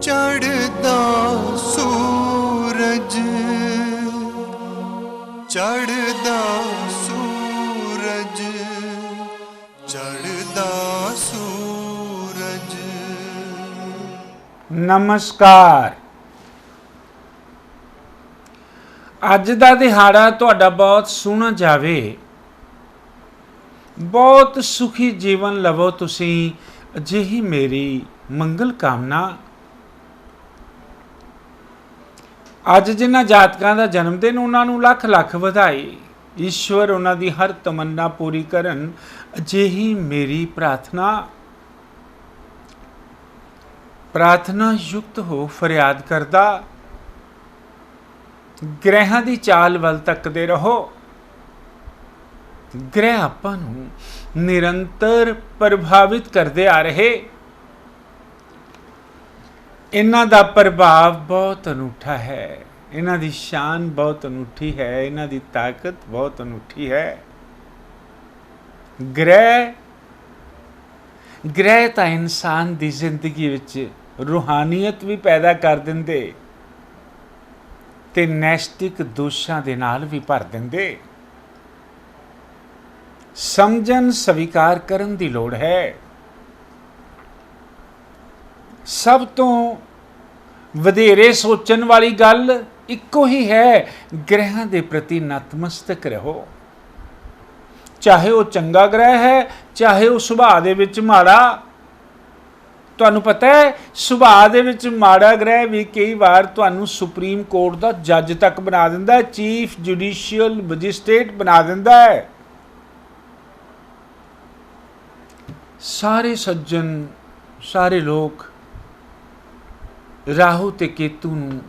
ਚੜ੍ਹਦਾ ਸੂਰਜ, ਚੜ੍ਹਦਾ ਸੂਰਜ, ਚੜ੍ਹਦਾ ਸੂਰਜ। ਨਮਸਕਾਰ। ਅੱਜ ਦਾ ਦਿਹਾੜਾ ਤੁਹਾਡਾ ਬਹੁਤ ਸੋਹਣਾ ਜਾਵੇ, ਬਹੁਤ ਸੁਖੀ ਜੀਵਨ ਲਵੋ ਤੁਸੀਂ, ਅਜਿਹੀ ਮੇਰੀ ਮੰਗਲ ਕਾਮਨਾ। ਅੱਜ ਜਿਨ੍ਹਾਂ ਜਾਤਕਾਂ ਦਾ ਜਨਮ ਦਿਨ, ਉਹਨਾਂ ਨੂੰ ਲੱਖ ਲੱਖ ਵਧਾਈ। ਈਸ਼ਵਰ ਉਹਨਾਂ ਦੀ ਹਰ ਤਮੰਨਾ ਪੂਰੀ ਕਰਨ, ਅਜਿਹੀ ਮੇਰੀ ਪ੍ਰਾਰਥਨਾ। ਪ੍ਰਾਰਥਨਾ ਯੁਕਤ ਹੋ ਫਰਿਆਦ ਕਰਦਾ, ਗ੍ਰਹਿਾਂ ਦੀ ਚਾਲ ਵੱਲ ਤੱਕਦੇ ਰਹੋ। ਗ੍ਰਹਿ ਆਪਾਂ ਨੂੰ ਨਿਰੰਤਰ ਪ੍ਰਭਾਵਿਤ ਕਰਦੇ ਆ ਰਹੇ। ਇਹਨਾਂ ਦਾ ਪ੍ਰਭਾਵ ਬਹੁਤ ਅਨੂਠਾ ਹੈ, ਇਹਨਾਂ ਦੀ ਸ਼ਾਨ ਬਹੁਤ ਅਨੂਠੀ ਹੈ, ਇਹਨਾਂ ਦੀ ਤਾਕਤ ਬਹੁਤ ਅਨੂਠੀ ਹੈ। ਗ੍ਰਹਿ ਤਾਂ ਇਨਸਾਨ ਦੀ ਜ਼ਿੰਦਗੀ ਵਿੱਚ ਰੂਹਾਨੀਅਤ ਵੀ ਪੈਦਾ ਕਰ ਦਿੰਦੇ ਤੇ ਨੈਸ਼ਟਿਕ ਦੋਸ਼ਾਂ ਦੇ ਨਾਲ ਵੀ ਭਰ ਦਿੰਦੇ। ਸਮਝਣ ਸਵੀਕਾਰ ਕਰਨ ਦੀ ਲੋੜ ਹੈ। ਸਭ ਤੋਂ ਵਧੇਰੇ ਸੋਚਣ ਵਾਲੀ ਗੱਲ ਇੱਕੋ ਹੀ ਹੈ, ਗ੍ਰਹਿਾਂ ਦੇ ਪ੍ਰਤੀ ਨਤਮਸਤਕ ਰਹੋ। ਚਾਹੇ ਉਹ ਚੰਗਾ ਗ੍ਰਹਿ ਹੈ, ਚਾਹੇ ਉਹ ਸੁਭਾਅ ਦੇ ਵਿੱਚ ਮਾੜਾ। ਤੁਹਾਨੂੰ ਪਤਾ ਹੈ, ਸੁਭਾਅ ਦੇ ਵਿੱਚ ਮਾੜਾ ਗ੍ਰਹਿ ਵੀ ਕਈ ਵਾਰ ਤੁਹਾਨੂੰ ਸੁਪਰੀਮ ਕੋਰਟ ਦਾ ਜੱਜ ਤੱਕ ਬਣਾ ਦਿੰਦਾ ਹੈ, ਚੀਫ ਜੁਡੀਸ਼ੀਅਲ ਮੈਜਿਸਟ੍ਰੇਟ ਬਣਾ ਦਿੰਦਾ ਹੈ। ਸਾਰੇ ਸੱਜਣ, ਸਾਰੇ ਲੋਕ ਰਾਹੂ ਤੇ ਕੇਤੂ ਨੂੰ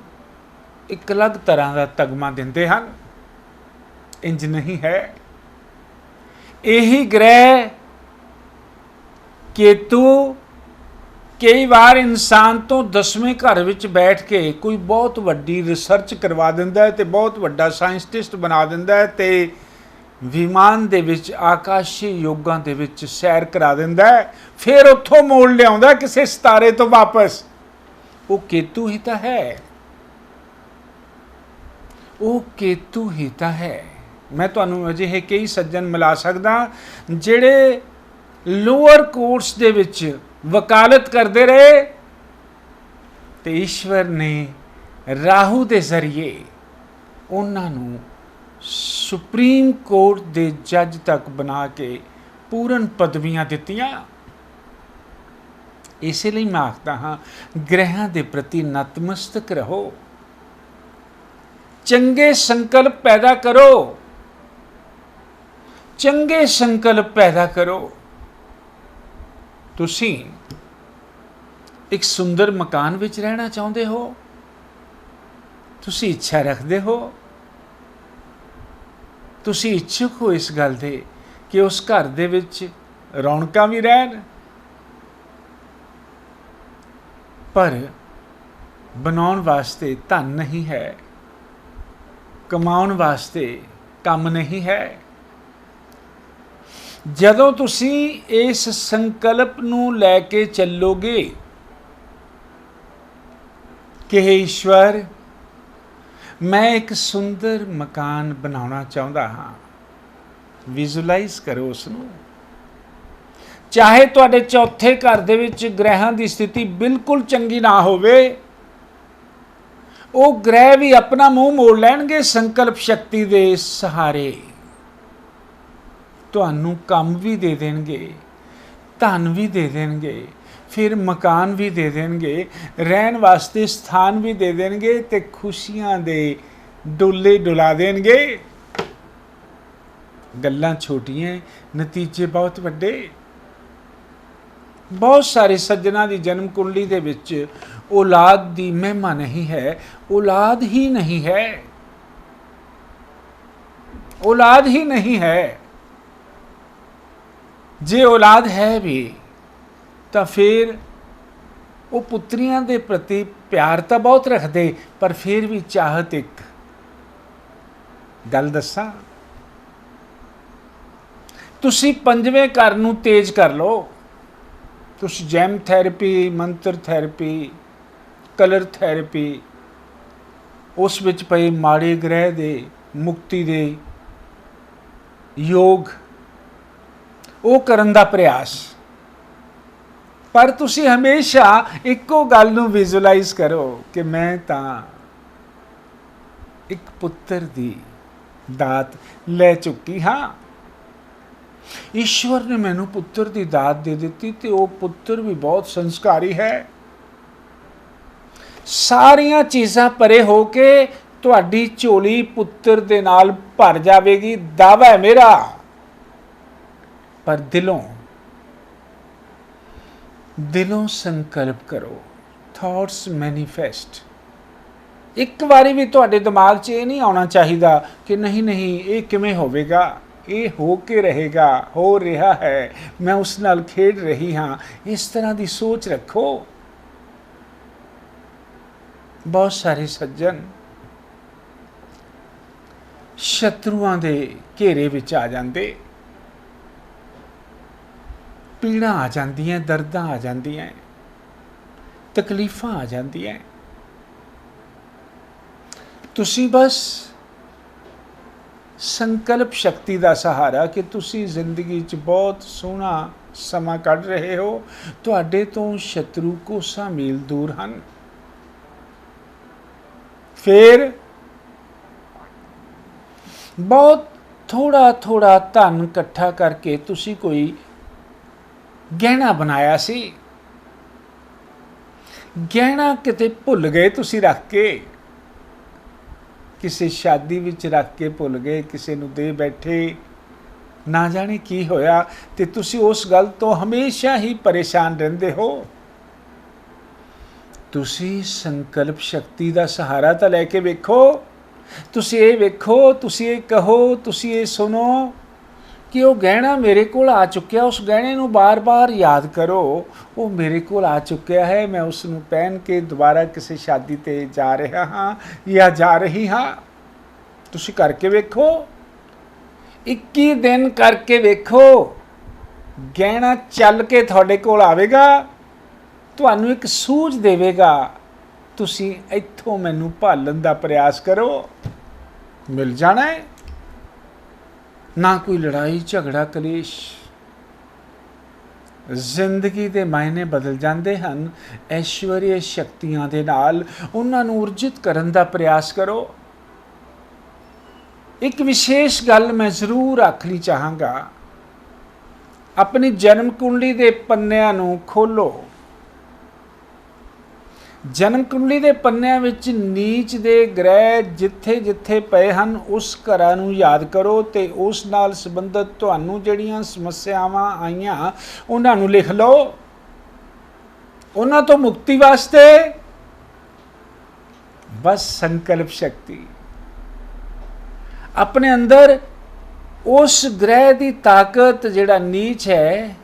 ਇੱਕ ਅਲੱਗ ਤਰ੍ਹਾਂ ਦਾ ਤਗਮਾ ਦਿੰਦੇ ਹਨ। ਇੰਜ ਨਹੀਂ ਹੈ। ਇਹੀ ਗ੍ਰਹਿ ਕੇਤੂ ਕਈ ਵਾਰ ਇਨਸਾਨ ਤੋਂ 10ਵੇਂ ਘਰ ਵਿੱਚ ਬੈਠ ਕੇ ਕੋਈ ਬਹੁਤ ਵੱਡੀ ਰਿਸਰਚ ਕਰਵਾ ਦਿੰਦਾ ਹੈ ਤੇ ਬਹੁਤ ਵੱਡਾ ਸਾਇੰਟਿਸਟ ਬਣਾ ਦਿੰਦਾ ਹੈ ਤੇ ਵਿਮਾਨ ਦੇ ਵਿੱਚ ਆਕਾਸ਼ੀ ਯੋਗਾਂ ਦੇ ਵਿੱਚ ਸੈਰ ਕਰਾ ਦਿੰਦਾ ਹੈ, ਫਿਰ ਉੱਥੋਂ ਮੋੜ ਲਿਆਉਂਦਾ ਕਿਸੇ ਸਿਤਾਰੇ ਤੋਂ ਵਾਪਸ। ਉਹ ਕੇਤੂ ਹੀ ਤਾਂ ਹੈ, ਉਹ ਕੇਤੂ ਹੀ ਤਾਂ ਹੈ। ਮੈਂ ਤੁਹਾਨੂੰ ਅਜਿਹੇ ਕਈ ਸੱਜਣ ਮਿਲਾ ਸਕਦਾ ਜਿਹੜੇ ਲੋਅਰ ਕੋਰਟਸ ਦੇ ਵਿੱਚ ਵਕਾਲਤ ਕਰਦੇ ਰਹੇ ਤੇ ਈਸ਼ਵਰ ਨੇ ਰਾਹੂ ਦੇ ਜ਼ਰੀਏ ਉਹਨਾਂ ਨੂੰ ਸੁਪਰੀਮ ਕੋਰਟ ਦੇ ਜੱਜ ਤੱਕ ਬਣਾ ਕੇ ਪੂਰਨ ਪਦਵੀਆਂ ਦਿੱਤੀਆਂ। ਇਸੇ ਲਈ ਮੈਂ ਆਖਦਾ ਹਾਂ, ਗ੍ਰਹਿਾਂ ਦੇ ਪ੍ਰਤੀ ਨਤਮਸਤਕ ਰਹੋ, ਚੰਗੇ ਸੰਕਲਪ ਪੈਦਾ ਕਰੋ, ਚੰਗੇ ਸੰਕਲਪ ਪੈਦਾ ਕਰੋ। ਤੁਸੀਂ ਇੱਕ ਸੁੰਦਰ ਮਕਾਨ ਵਿੱਚ ਰਹਿਣਾ ਚਾਹੁੰਦੇ ਹੋ, ਤੁਸੀਂ ਇੱਛਾ ਰੱਖਦੇ ਹੋ, ਤੁਸੀਂ ਇੱਛੁਕ ਹੋ ਇਸ ਗੱਲ ਦੇ ਕਿ ਉਸ ਘਰ ਦੇ ਵਿੱਚ ਰੌਣਕਾਂ ਵੀ ਰਹਿਣ, ਪਰ ਬਣਾਉਣ ਵਾਸਤੇ ਧਨ ਨਹੀਂ ਹੈ, ਕਮਾਉਣ ਵਾਸਤੇ ਕੰਮ ਨਹੀਂ ਹੈ। ਜਦੋਂ ਤੁਸੀਂ ਇਸ ਸੰਕਲਪ ਨੂੰ ਲੈ ਕੇ ਚੱਲੋਗੇ ਕਿ ਈਸ਼ਵਰ, ਮੈਂ ਇੱਕ ਸੁੰਦਰ ਮਕਾਨ ਬਣਾਉਣਾ ਚਾਹੁੰਦਾ ਹਾਂ, ਵਿਜ਼ੂਅਲਾਈਜ਼ ਕਰੋ ਉਸ ਨੂੰ। ਚਾਹੇ ਤੁਹਾਡੇ ਚੌਥੇ ਘਰ ਦੇ ਵਿੱਚ ਗ੍ਰਹਿਾਂ ਦੀ ਸਥਿਤੀ ਬਿਲਕੁਲ ਚੰਗੀ ਨਾ ਹੋਵੇ, ਉਹ ਗ੍ਰਹਿ ਵੀ ਆਪਣਾ ਮੂੰਹ ਮੋੜ ਲੈਣਗੇ ਸੰਕਲਪ ਸ਼ਕਤੀ ਦੇ ਸਹਾਰੇ। ਤੁਹਾਨੂੰ ਕੰਮ ਵੀ ਦੇ ਦੇਣਗੇ, ਧਨ ਵੀ ਦੇ ਦੇਣਗੇ, ਫਿਰ ਮਕਾਨ ਵੀ ਦੇ ਦੇਣਗੇ, ਰਹਿਣ ਵਾਸਤੇ ਸਥਾਨ ਵੀ ਦੇ ਦੇਣਗੇ ਤੇ ਖੁਸ਼ੀਆਂ ਦੇ ਡੋਲੇ ਡੁਲਾ ਦੇਣਗੇ। ਗੱਲਾਂ ਛੋਟੀਆਂ, ਨਤੀਜੇ ਬਹੁਤ ਵੱਡੇ। ਬਹੁਤ ਸਾਰੇ ਸੱਜਣਾਂ ਦੀ ਜਨਮ ਕੁੰਡਲੀ ਦੇ ਵਿੱਚ ਔਲਾਦ ਦੀ ਮਹਿਮਾ ਨਹੀਂ ਹੈ, ਔਲਾਦ ਹੀ ਨਹੀਂ ਹੈ, ਔਲਾਦ ਹੀ ਨਹੀਂ ਹੈ। ਜੇ ਔਲਾਦ ਹੈ ਵੀ ਤਾਂ ਫਿਰ ਉਹ ਪੁੱਤਰੀਆਂ ਦੇ ਪ੍ਰਤੀ ਪਿਆਰ ਤਾਂ ਬਹੁਤ ਰੱਖਦੇ, ਪਰ ਫਿਰ ਵੀ ਚਾਹਤ। ਇੱਕ ਗੱਲ ਦੱਸਾਂ, ਤੁਸੀਂ 5ਵੇਂ ਘਰ ਨੂੰ ਤੇਜ਼ ਕਰ ਲਓ। ਤੁਸੀਂ ਜੈਮ ਥੈਰੇਪੀ, ਮੰਤਰ ਥੈਰੇਪੀ, ਕਲਰ ਥੈਰੇਪੀ, ਉਸ ਵਿੱਚ ਪਏ ਮਾੜੇ ਗ੍ਰਹਿ ਦੇ ਮੁਕਤੀ ਦੇ ਯੋਗ, ਉਹ ਕਰਨ ਦਾ ਪ੍ਰਯਾਸ। ਪਰ ਤੁਸੀਂ ਹਮੇਸ਼ਾ ਇੱਕੋ ਗੱਲ ਨੂੰ ਵਿਜ਼ੂਅਲਾਈਜ਼ ਕਰੋ ਕਿ ਮੈਂ ਤਾਂ ਇੱਕ ਪੁੱਤਰ ਦੀ ਦਾਤ ਲੈ ਚੁੱਕੀ ਹਾਂ। ਈਸ਼ਵਰ ਨੇ ਮੈਨੂੰ ਪੁੱਤਰ ਦੀ ਦਾਤ ਦੇ ਦਿੱਤੀ ਤੇ ਉਹ ਪੁੱਤਰ ਵੀ ਬਹੁਤ ਸੰਸਕਾਰੀ ਹੈ। ਸਾਰੀਆਂ ਚੀਜ਼ਾਂ ਪਰੇ ਹੋ ਕੇ ਤੁਹਾਡੀ ਝੋਲੀ ਪੁੱਤਰ ਦੇ ਨਾਲ ਭਰ ਜਾਵੇਗੀ, ਦਾਅਵਾ ਹੈ ਮੇਰਾ। ਪਰ ਦਿਲੋਂ ਸੰਕਲਪ ਕਰੋ, ਥਾਟਸ ਮੈਨੀਫੈਸਟ। ਇੱਕ ਵਾਰੀ ਵੀ ਤੁਹਾਡੇ ਦਿਮਾਗ 'ਚ ਇਹ ਨਹੀਂ ਆਉਣਾ ਚਾਹੀਦਾ ਕਿ ਨਹੀਂ ਇਹ ਕਿਵੇਂ ਹੋਵੇਗਾ, ਇਹ ਹੋ ਕੇ ਰਹੇਗਾ, ਹੋ ਰਿਹਾ ਹੈ, ਮੈਂ ਉਸ ਨਾਲ ਖੇਡ ਰਹੀ ਹਾਂ। ਇਸ ਤਰ੍ਹਾਂ ਦੀ ਸੋਚ ਰੱਖੋ। ਬਹੁਤ ਸਾਰੇ ਸੱਜਣ ਸ਼ਤਰੂਆਂ ਦੇ ਘੇਰੇ ਵਿੱਚ ਆ ਜਾਂਦੇ, ਪੀੜਾਂ ਆ ਜਾਂਦੀਆਂ, ਦਰਦਾਂ ਆ ਜਾਂਦੀਆਂ, ਤਕਲੀਫਾਂ ਆ ਜਾਂਦੀਆਂ। ਤੁਸੀਂ ਬਸ ਸੰਕਲਪ ਸ਼ਕਤੀ ਦਾ ਸਹਾਰਾ ਕਿ ਤੁਸੀਂ ਜ਼ਿੰਦਗੀ 'ਚ ਬਹੁਤ ਸੋਹਣਾ ਸਮਾਂ ਕੱਢ ਰਹੇ ਹੋ, ਤੁਹਾਡੇ ਤੋਂ ਸ਼ਤਰੂ ਕੋਸਾਂ ਮੀਲ ਦੂਰ ਹਨ। ਫਿਰ ਬਹੁਤ ਥੋੜਾ ਧਨ ਇਕੱਠਾ ਕਰਕੇ ਤੁਸੀਂ ਕੋਈ ਗਹਿਣਾ ਬਣਾਇਆ ਸੀ, ਗਹਿਣਾ ਕਿਤੇ ਭੁੱਲ ਗਏ ਤੁਸੀਂ ਰੱਖ ਕੇ, ਕਿਸੇ ਸ਼ਾਦੀ ਵਿੱਚ ਰੱਖ ਕੇ ਭੁੱਲ ਗਏ, ਕਿਸੇ ਨੂੰ ਦੇ ਬੈਠੇ, ਨਾ ਜਾਣੇ ਕੀ ਹੋਇਆ, ਤੇ ਤੁਸੀਂ ਉਸ ਗੱਲ ਤੋਂ ਹਮੇਸ਼ਾ ਹੀ ਪਰੇਸ਼ਾਨ ਰਹਿੰਦੇ ਹੋ। ਤੁਸੀਂ ਸੰਕਲਪ ਸ਼ਕਤੀ ਦਾ ਸਹਾਰਾ ਤਾਂ ਲੈ ਕੇ ਵੇਖੋ। ਤੁਸੀਂ ਇਹ ਵੇਖੋ, ਤੁਸੀਂ ਇਹ ਕਹੋ, ਤੁਸੀਂ ਇਹ ਸੁਣੋ ਕਿ ਉਹ ਗਹਿਣਾ ਮੇਰੇ ਕੋਲ ਆ ਚੁੱਕਿਆ। ਉਸ ਗਹਿਣੇ ਨੂੰ ਬਾਰ-ਬਾਰ ਯਾਦ ਕਰੋ, ਉਹ ਮੇਰੇ ਕੋਲ ਆ ਚੁੱਕਿਆ ਹੈ, ਮੈਂ ਉਸ ਨੂੰ ਪਹਿਨ ਕੇ ਦੁਬਾਰਾ ਕਿਸੇ ਸ਼ਾਦੀ 'ਤੇ ਜਾ ਰਿਹਾ ਹਾਂ ਜਾਂ ਜਾ ਰਹੀ ਹਾਂ। ਤੁਸੀਂ ਕਰਕੇ ਵੇਖੋ, 21 ਦਿਨ ਕਰਕੇ ਵੇਖੋ, ਗਹਿਣਾ ਚੱਲ ਕੇ ਤੁਹਾਡੇ ਕੋਲ ਆਵੇਗਾ, ਤੁਹਾਨੂੰ ਇੱਕ ਸੂਝ ਦੇਵੇਗਾ। ਤੁਸੀਂ ਇੱਥੋਂ ਮੈਨੂੰ ਭਾਲਣ ਦਾ ਪ੍ਰਯਾਸ ਕਰੋ, ਮਿਲ ਜਾਣਾ ਹੈ। ਨਾ ਕੋਈ ਲੜਾਈ ਝਗੜਾ ਕਲੇਸ਼। ਜ਼ਿੰਦਗੀ ਦੇ ਮਾਇਨੇ ਬਦਲ ਜਾਂਦੇ ਹਨ ਐਸ਼ਵਰੀ ਸ਼ਕਤੀਆਂ ਦੇ ਨਾਲ। ਉਹਨਾਂ ਨੂੰ ਉਰਜਿਤ ਕਰਨ ਦਾ ਪ੍ਰਯਾਸ ਕਰੋ। ਇੱਕ ਵਿਸ਼ੇਸ਼ ਗੱਲ ਮੈਂ ਜ਼ਰੂਰ ਆਖਣੀ ਚਾਹਾਂਗਾ, ਆਪਣੀ ਜਨਮ ਕੁੰਡਲੀ ਦੇ ਪੰਨਿਆਂ ਨੂੰ ਖੋਲੋ। ਜਨਮ ਕੁੰਡਲੀ ਦੇ ਪੰਨਿਆਂ ਵਿੱਚ ਨੀਚ ਦੇ ਗ੍ਰਹਿ ਜਿੱਥੇ ਜਿੱਥੇ ਪਏ ਹਨ, ਉਸ ਘਰਾਂ ਨੂੰ ਯਾਦ ਕਰੋ ਤੇ ਉਸ ਨਾਲ ਸੰਬੰਧਿਤ ਤੁਹਾਨੂੰ ਜਿਹੜੀਆਂ ਸਮੱਸਿਆਵਾਂ ਆਈਆਂ ਉਹਨਾਂ ਨੂੰ ਲਿਖ ਲਓ। ਉਹਨਾਂ ਤੋਂ ਮੁਕਤੀ ਵਾਸਤੇ ਬਸ ਸੰਕਲਪ ਸ਼ਕਤੀ ਆਪਣੇ ਅੰਦਰ, ਉਸ ਗ੍ਰਹਿ ਦੀ ਤਾਕਤ ਜਿਹੜਾ ਨੀਚ ਹੈ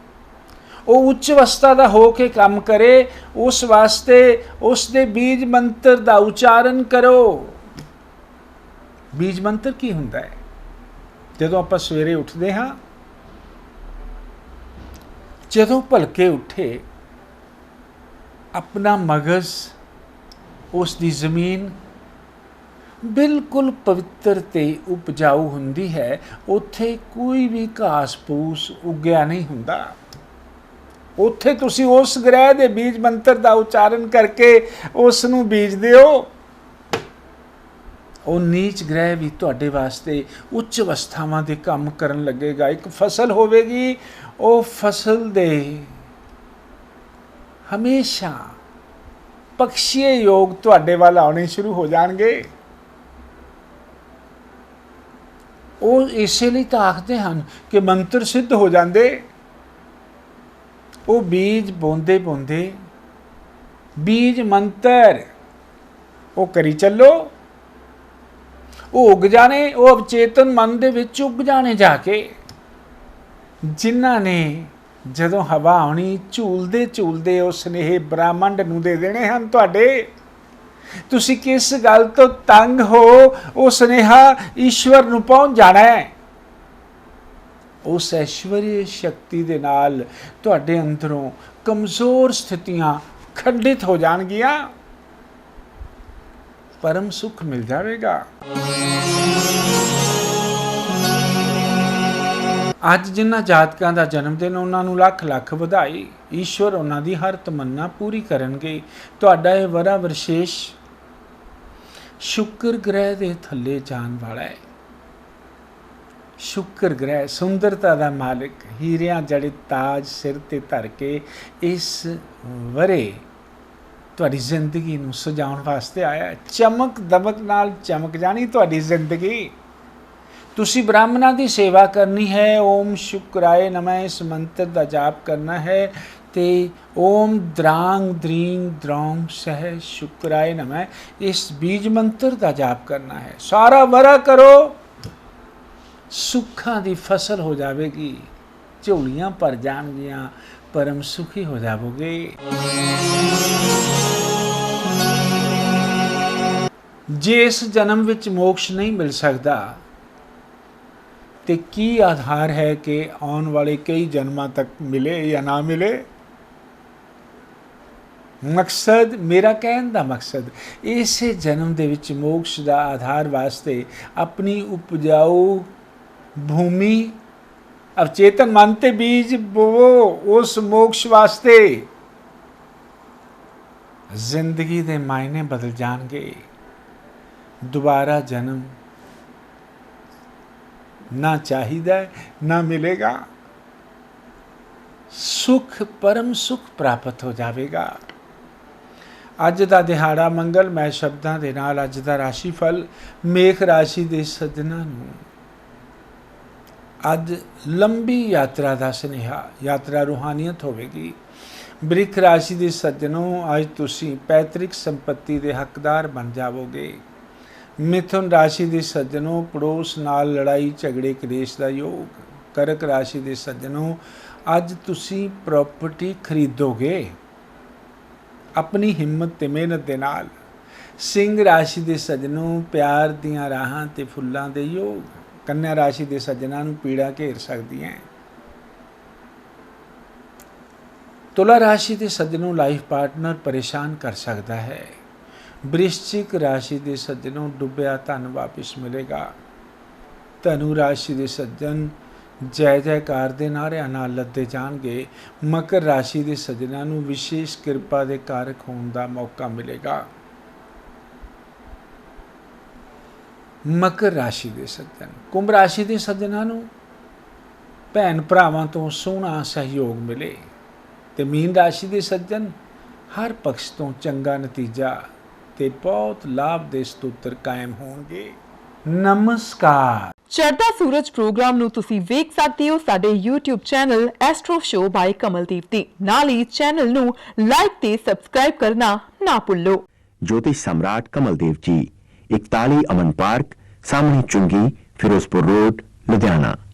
ਉਹ ਉੱਚ ਅਵਸਥਾ ਦਾ ਹੋ ਕੇ ਕੰਮ ਕਰੇ। ਉਸ ਵਾਸਤੇ ਉਸ ਦੇ ਬੀਜ ਮੰਤਰ ਦਾ ਉਚਾਰਨ ਕਰੋ। ਬੀਜ ਮੰਤਰ ਕੀ ਹੁੰਦਾ ਹੈ? ਜਦੋਂ ਆਪਾਂ ਸਵੇਰੇ ਉੱਠਦੇ ਹਾਂ, ਜਦੋਂ ਭਲਕੇ ਉੱਠੇ, ਆਪਣਾ ਮਗਜ਼, ਉਸ ਦੀ ਜ਼ਮੀਨ ਬਿਲਕੁਲ ਪਵਿੱਤਰ ਤੇ ਉਪਜਾਊ ਹੁੰਦੀ ਹੈ। ਉੱਥੇ ਕੋਈ ਵੀ ਘਾਸ ਫੂਸ ਉੱਗਿਆ ਨਹੀਂ ਹੁੰਦਾ। ਉੱਥੇ ਤੁਸੀਂ ਉਸ ਗ੍ਰਹਿ ਦੇ ਬੀਜ ਮੰਤਰ ਦਾ ਉਚਾਰਨ ਕਰਕੇ ਉਸ ਨੂੰ ਬੀਜਦੇ ਹੋ। ਉਹ ਨੀਚ ਗ੍ਰਹਿ ਵੀ ਤੁਹਾਡੇ ਵਾਸਤੇ ਉੱਚ ਅਵਸਥਾਵਾਂ ਦੇ ਕੰਮ ਕਰਨ ਲੱਗੇਗਾ। ਇੱਕ ਫਸਲ ਹੋਵੇਗੀ, ਉਹ ਫਸਲ ਦੇ ਹਮੇਸ਼ਾ ਪਕਸ਼ੀਏ ਯੋਗ ਤੁਹਾਡੇ ਵੱਲ ਆਉਣੇ ਸ਼ੁਰੂ ਹੋ ਜਾਣਗੇ। ਉਹ ਇਸੇ ਲਈ ਤਾਂ ਆਖਦੇ ਹਨ ਕਿ ਮੰਤਰ ਸਿੱਧ ਹੋ ਜਾਂਦੇ। ਉਹ ਬੀਜ ਬੋਂਦੇ ਬੀਜ ਮੰਤਰ ਉਹ ਕਰੀ ਚੱਲੋ, ਉਹ ਉੱਗ ਜਾਣੇ, ਉਹ ਅਵਚੇਤਨ ਮਨ ਦੇ ਵਿੱਚ ਉੱਗ ਜਾਣੇ ਜਾ ਕੇ। ਜਿਨ੍ਹਾਂ ਨੇ ਜਦੋਂ ਹਵਾ ਆਉਣੀ, ਝੂਲਦੇ ਝੂਲਦੇ ਉਹ ਸੁਨੇਹੇ ਬ੍ਰਹਮੰਡ ਨੂੰ ਦੇ ਦੇਣੇ ਹਨ ਤੁਹਾਡੇ। ਤੁਸੀਂ ਕਿਸ ਗੱਲ ਤੋਂ ਤੰਗ ਹੋ, ਉਹ ਸੁਨੇਹਾ ਈਸ਼ਵਰ ਨੂੰ ਪਹੁੰਚ ਜਾਣਾ ਹੈ। ਉਸ ਐਸ਼ਵਰੀ ਸ਼ਕਤੀ ਦੇ ਨਾਲ ਤੁਹਾਡੇ ਅੰਦਰੋਂ ਕਮਜ਼ੋਰ ਸਥਿਤੀਆਂ ਖੰਡਿਤ ਹੋ ਜਾਣਗੀਆਂ। परम सुख मिल जाएगा। ਅੱਜ ਜਿਨ੍ਹਾਂ ਜਾਤਕਾਂ ਦਾ ਜਨਮ ਦਿਨ, ਉਹਨਾਂ ਨੂੰ ਲੱਖ ਲੱਖ ਵਧਾਈ। ਈਸ਼ਵਰ ਉਹਨਾਂ ਦੀ ਹਰ ਤਮੰਨਾ ਪੂਰੀ ਕਰਨਗੇ। ਤੁਹਾਡਾ ਇਹ ਵਰਾ ਵਿਸ਼ੇਸ਼ ਸ਼ੁਕਰ ਗ੍ਰਹਿ ਦੇ ਥੱਲੇ ਜਾਣ ਵਾਲਾ ਹੈ। ਸ਼ੁਕਰ ਗ੍ਰਹਿ ਸੁੰਦਰਤਾ ਦਾ ਮਾਲਿਕ, ਹੀਰਿਆਂ ਜੜੇ ਤਾਜ ਸਿਰ ਤੇ ਧਰ ਕੇ ਇਸ ਵਰੇ ਤੁਹਾਡੀ ਜ਼ਿੰਦਗੀ ਨੂੰ ਸਜਾਉਣ ਵਾਸਤੇ ਆਇਆ। ਚਮਕ ਦਮਕ ਨਾਲ ਚਮਕ ਜਾਣੀ ਤੁਹਾਡੀ ਜ਼ਿੰਦਗੀ। ਤੁਸੀਂ ਬ੍ਰਾਹਮਣਾਂ ਦੀ ਸੇਵਾ ਕਰਨੀ ਹੈ। ਓਮ ਸ਼ੁਕਰਾਏ ਨਮः ਇਸ ਮੰਤਰ ਦਾ ਜਾਪ ਕਰਨਾ ਹੈ ਤੇ ਓਮ ਦਰਾਂਗ ਦ੍ਰੀਂਗ ਦਰੋਂਗ ਸਹਿ ਸ਼ੁਕਰਾਏ ਨਮः ਇਸ ਬੀਜ ਮੰਤਰ ਦਾ ਜਾਪ ਕਰਨਾ ਹੈ। ਸਾਰਾ ਵਰਾ ਕਰੋ, ਸੁੱਖਾਂ ਦੀ ਫਸਲ ਹੋ ਜਾਵੇਗੀ, ਝੋਲੀਆਂ ਭਰ ਜਾਣਗੀਆਂ, ਪਰਮ ਸੁਖੀ ਹੋ ਜਾਵੋਗੇ। ਜੇ ਇਸ ਜਨਮ ਵਿੱਚ ਮੋਕਸ਼ ਨਹੀਂ ਮਿਲ ਸਕਦਾ ਤੇ ਕੀ ਆਧਾਰ ਹੈ ਕਿ ਆਉਣ ਵਾਲੇ ਕਈ ਜਨਮਾਂ ਤੱਕ ਮਿਲੇ ਜਾਂ ਨਾ ਮਿਲੇ? ਮਕਸਦ, ਮੇਰਾ ਕਹਿਣ ਦਾ ਮਕਸਦ, ਇਸੇ ਜਨਮ ਦੇ ਵਿੱਚ ਮੋਕਸ਼ ਦਾ ਆਧਾਰ ਵਾਸਤੇ ਆਪਣੀ ਉਪਜਾਊ ਭੂਮੀ ਅਵਚੇਤਨ ਮਨ ਤੇ ਬੀਜ ਬੋਵੋ। ਉਸ ਮੋਕਸ਼ ਵਾਸਤੇ ਜ਼ਿੰਦਗੀ ਦੇ ਮਾਇਨੇ ਬਦਲ ਜਾਣਗੇ। ਦੁਬਾਰਾ ਜਨਮ ਨਾ ਚਾਹੀਦਾ, ਨਾ ਮਿਲੇਗਾ। ਸੁਖ, ਪਰਮ ਸੁਖ ਪ੍ਰਾਪਤ ਹੋ ਜਾਵੇਗਾ। ਅੱਜ ਦਾ ਦਿਹਾੜਾ ਮੰਗਲਮੈ ਸ਼ਬਦਾਂ ਦੇ ਨਾਲ ਅੱਜ ਦਾ ਰਾਸ਼ੀਫਲ। ਮੇਖ ਰਾਸ਼ੀ ਦੇ ਸੱਜਣਾਂ ਨੂੰ ਅੱਜ ਲੰਬੀ ਯਾਤਰਾ ਦਾ ਸੁਨੇਹਾ, ਯਾਤਰਾ ਰੂਹਾਨੀਅਤ ਹੋਵੇਗੀ। ਬ੍ਰਿਖ ਰਾਸ਼ੀ ਦੇ ਸੱਜਣੋ, ਅੱਜ ਤੁਸੀਂ ਪੈਤ੍ਰਿਕ ਸੰਪत्ति ਦੇ ਹੱਕਦਾਰ ਬਣ ਜਾਵੋਗੇ। ਮਿਥੁਨ ਰਾਸ਼ੀ ਦੇ ਸੱਜਣੋ, ਪੜੋਸ ਨਾਲ ਲੜਾਈ ਝਗੜੇ ਕਲੇਸ਼ ਦਾ ਯੋਗ। ਕਰਕ ਰਾਸ਼ੀ ਦੇ ਸੱਜਣੋ, ਅੱਜ ਤੁਸੀਂ ਪ੍ਰਾਪਰਟੀ ਖਰੀਦੋਗੇ ਆਪਣੀ ਹਿੰਮਤ ਤੇ ਮਿਹਨਤ ਦੇ ਨਾਲ। ਸਿੰਘ ਰਾਸ਼ੀ ਦੇ ਸੱਜਣੋ, ਪਿਆਰ ਦੀਆਂ ਰਾਹਾਂ ਤੇ ਫੁੱਲਾਂ ਦੇ ਯੋਗ। ਕੰਨਿਆ ਰਾਸ਼ੀ ਦੇ ਸੱਜਣਾਂ ਨੂੰ ਪੀੜਾ ਘੇਰ ਸਕਦੀਆਂ। ਤੁਲਾ ਰਾਸ਼ੀ ਦੇ ਸੱਜਣੋਂ, ਲਾਈਫ ਪਾਰਟਨਰ ਪਰੇਸ਼ਾਨ ਕਰ ਸਕਦਾ ਹੈ। ਬ੍ਰਿਸ਼ਚਿਕ ਰਾਸ਼ੀ ਦੇ ਸੱਜਣੋਂ, ਡੁੱਬਿਆ ਧਨ ਵਾਪਿਸ ਮਿਲੇਗਾ। ਧਨੂ ਰਾਸ਼ੀ ਦੇ ਸੱਜਣ ਜੈ ਜੈਕਾਰ ਦੇ ਨਾਰਿਆਂ ਨਾਲ ਲੱਦੇ ਜਾਣਗੇ। ਮਕਰ ਰਾਸ਼ੀ ਦੇ ਸੱਜਣਾਂ ਨੂੰ ਵਿਸ਼ੇਸ਼ ਕਿਰਪਾ ਦੇ ਕਾਰਕ ਹੋਣ ਦਾ ਮੌਕਾ ਮਿਲੇਗਾ। ਮਕਰ ਰਾਸ਼ੀ ਦੇ ਸੱਜਣ। ਕੁੰਭ ਰਾਸ਼ੀ ਦੇ ਸੱਜਣਾਂ ਨੂੰ ਭੈਣ ਭਰਾਵਾਂ ਤੋਂ ਸੋਹਣਾ ਸਹਿਯੋਗ ਮਿਲੇ ਤੇ ਮੀਨ ਰਾਸ਼ੀ ਦੇ ਸੱਜਣ ਹਰ ਪੱਖ ਤੋਂ ਚੰਗਾ ਨਤੀਜਾ ਤੇ ਬਹੁਤ ਲਾਭ ਦੇ ਸਤੂਤਰ ਕਾਇਮ ਹੋਣਗੇ। ਨਮਸਕਾਰ। ਚੜ੍ਹਦਾ ਸੂਰਜ ਪ੍ਰੋਗਰਾਮ ਨੂੰ ਤੁਸੀਂ ਵੇਖ ਸਕਦੇ ਹੋ ਸਾਡੇ YouTube ਚੈਨਲ ਐਸਟ੍ਰੋ ਸ਼ੋ ਬਾਈ ਕਮਲਦੀਪ ਦੀ। ਨਾਲ ਹੀ ਚੈਨਲ ਨੂੰ ਲਾਈਕ ਤੇ ਸਬਸਕ੍ਰਾਈਬ ਕਰਨਾ ਨਾ ਭੁੱਲੋ। ज्योतिष सम्राट कमलदेव जी, 41 अमन पार्क, सामने चुंगी, फिरोजपुर रोड, लुधियाना।